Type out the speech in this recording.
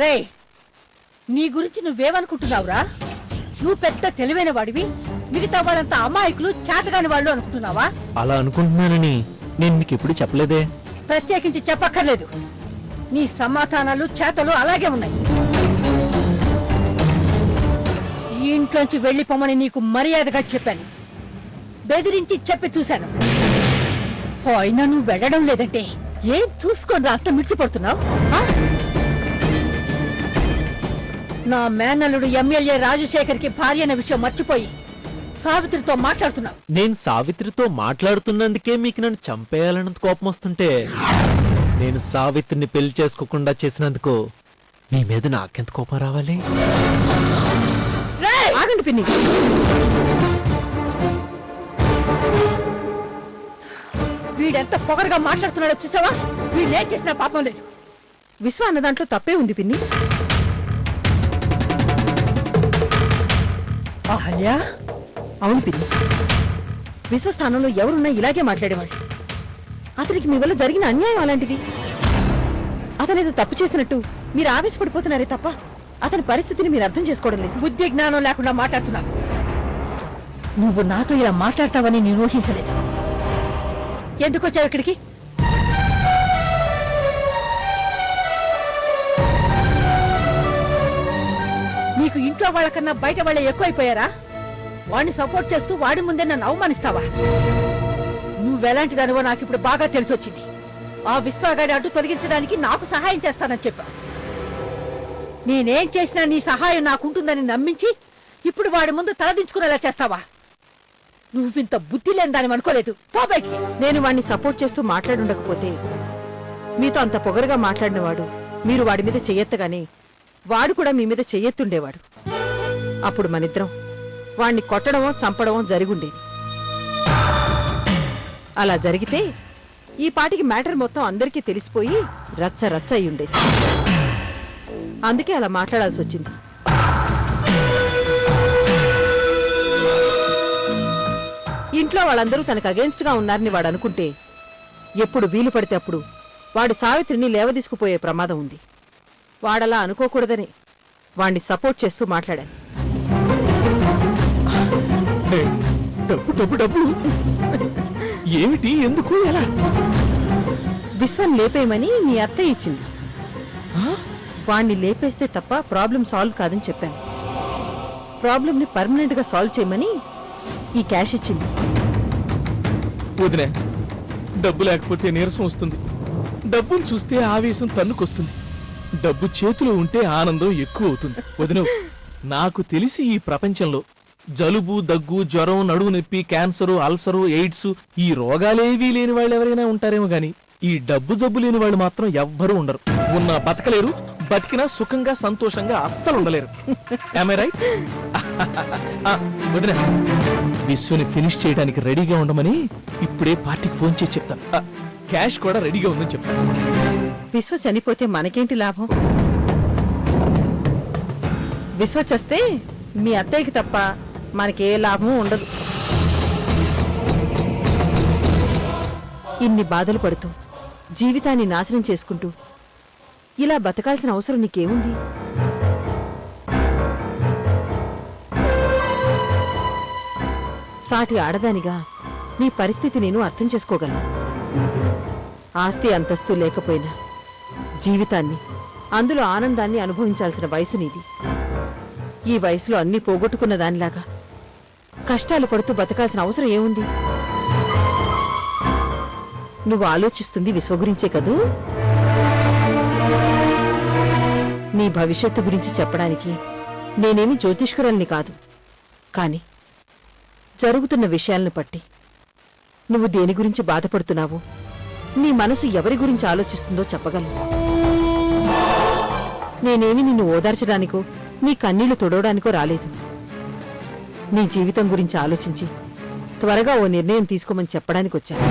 రే, నీ గురించి నువ్వేమనుకుంటున్నావురా? నువ్వు పెద్ద తెలివైన వాడివి, మిగతా వాళ్ళంతా అమాయకులు, చేతగాని వాళ్ళు అనుకుంటున్నావా? అలా అనుకుంటున్నానని నేను మీకు ఎప్పుడు చెప్పలేదే. ప్రత్యేకించి చెప్పక్కర్లేదు. నీ సమాధానాలు, చేతలు అలాగే ఉన్నాయి. ఈ ఇంట్లోంచి వెళ్లిపోమని నీకు మర్యాదగా చెప్పాను. బెదిరించి చెప్పి చూశాను. అయినా నువ్వు వెళ్ళడం లేదంటే ఏం చూసుకొని అంత మిడిచిపడుతున్నావు? నా మేనల్లుడు ఎమ్మెల్యే రాజశేఖర్కి భార్య అనే విషయం మర్చిపోయి సావిత్రితో మాట్లాడుతున్నావు. నేను సావిత్రితో మాట్లాడుతున్నందుకే మీకు నన్ను చంపేయాలన్నంత కోపం వస్తుంటే, నేను సావిత్రిని పెళ్లి చేసుకోకుండా చేసినందుకు మీ మీద నాకెంత కోపం రావాలి? ఆగండి పిన్ని. వీడెంత పొగరుగా మాట్లాడుతున్నాడో చూసావా? వీడేం చేసినా పాపం లేదు. విశ్వ అన్న దాంట్లో తప్పే ఉంది పిన్ని. అహల్య, అవును పిన్ని, విశ్వస్థానంలో ఎవరున్నా ఇలాగే మాట్లాడేవాళ్ళు. అతనికి మీ వల్ల జరిగిన అన్యాయం అలాంటిది. అతనేదో తప్పు చేసినట్టు మీరు ఆవేశపడిపోతున్నారే తప్ప అతని పరిస్థితిని మీరు అర్థం చేసుకోవడం లేదు. బుద్ధి జ్ఞానం లేకుండా మాట్లాడుతున్నావు. నువ్వు నాతో ఇలా మాట్లాడతావని నేను ఊహించలేదు. ఎందుకు వచ్చావు ఇక్కడికి? నీకు ఇంట్లో వాళ్ళకన్నా బయట వాళ్ళే ఎక్కువైపోయారా? వాడిని సపోర్ట్ చేస్తూ వాడి ముందే నన్ను అవమానిస్తావా? నువ్వెలాంటిదనివో నాకు ఇప్పుడు బాగా తెలిసొచ్చింది. ఆ విశ్వగాడి అడ్డు తొలగించడానికి నాకు సహాయం చేస్తానని చెప్పావు. నేనేం చేసినా నీ సహాయం నాకుంటుందని నమ్మించి ఇప్పుడు వాడి ముందు తలదించుకునేలా చేస్తావా? నువ్వింత బుద్ధి లేని దాని అనుకోలేదు. పో బయటికి. నేను వాడిని సపోర్ట్ చేస్తూ మాట్లాడుండకపోతే మీతో అంత పొగరుగా మాట్లాడినవాడు మీరు వాడి మీద చెయ్యెత్తగానే వాడు కూడా మీ మీద చెయ్యెత్తుండేవాడు. అప్పుడు మనిద్దరం వాణ్ణి కొట్టడమో చంపడమో జరిగుండేది. అలా జరిగితే ఈ పాటికి మ్యాటర్ మొత్తం అందరికీ తెలిసిపోయి రచ్చ రచ్చ అయి ఉండేది. అందుకే అలా మాట్లాడాల్సి వచ్చింది. ఇంట్లో వాళ్ళందరూ తనకు అగేన్స్ట్ గా ఉన్నారని వాడు అనుకుంటే ఎప్పుడు వీలు పడితే అప్పుడు వాడి సావిత్రిని లేవదీసుకుపోయే ప్రమాదం ఉంది. వాడలా అనుకోకూడదని వాణ్ణి సపోర్ట్ చేస్తూ మాట్లాడాను. డబ్బు డబ్బు డబ్బు ఏమిటి? ఎందుకు? ఎలా? విశ్వం లేపేయమని నీ అత్తయ్య ఇచ్చింది. వాణ్ణి లేపేస్తే తప్ప ప్రాబ్లం సాల్వ్ కాదని చెప్పాను. ప్రాబ్లం ని పర్మనెంట్ గా సాల్వ్ చేయమని ఈ క్యాష్ ఇచ్చింది. వదిలే, డబ్బు లేకపోతే నీరసం వస్తుంది, డబ్బును చూస్తే ఆవేశం తన్నుకొస్తుంది, డబ్బు చేతిలో ఉంటే ఆనందం ఎక్కువ అవుతుంది. వదిన, నాకు తెలిసి ఈ ప్రపంచంలో జలుబు, దగ్గు, జ్వరం, నడువు నొప్పి, క్యాన్సరు, అల్సరు, ఎయిడ్స్ ఈ రోగాలేవీ లేని వాళ్ళు ఎవరైనా ఉంటారేమో గాని ఈ డబ్బు జబ్బు లేని వాళ్ళు మాత్రం ఎవ్వరూ ఉండరు. ఉన్న బతకలేరు, బతికినా సుఖంగా సంతోషంగా అస్సలు ఉండలేరు. రైట్? వదిన, విశ్వని ఫినిష్ చేయడానికి రెడీగా ఉండమని ఇప్పుడే పార్టీకి ఫోన్ చేసి చెప్తాను. క్యాష్ కూడా రెడీగా ఉందని చెప్తాను. విశ్వ చనిపోతే మనకేంటి లాభం? విశ్వ చేస్తే మీ అత్తయ్యకి తప్ప మనకే లాభం ఉండదు. ఇన్ని బాధలు పడుతూ జీవితాన్ని నాశనం చేసుకుంటూ ఇలా బతకాల్సిన అవసరం నీకేముంది? సాటి ఆడదానిగా నీ పరిస్థితి నేను అర్థం చేసుకోగలను. ఆస్తి అంతస్తు లేకపోయినా జీవితాన్ని, అందులో ఆనందాన్ని అనుభవించాల్సిన వయసు నీది. ఈ వయసులో అన్నీ పోగొట్టుకున్న దానిలాగా కష్టాలు పడుతూ బతకాల్సిన అవసరం ఏముంది? నువ్వు ఆలోచిస్తుంది విశ్వ గురించే కదూ? నీ భవిష్యత్తు గురించి చెప్పడానికి నేనేమి జ్యోతిష్కురాల్ని కాదు. కాని జరుగుతున్న విషయాలను బట్టి నువ్వు దేని గురించి బాధపడుతున్నావో, నీ మనసు ఎవరి గురించి ఆలోచిస్తుందో చెప్పగలను. నేనేమి నిన్ను ఓదార్చడానికో నీ కన్నీళ్లు తొడవడానికో రాలేదు. నీ జీవితం గురించి ఆలోచించి త్వరగా ఓ నిర్ణయం తీసుకోమని చెప్పడానికి వచ్చాను.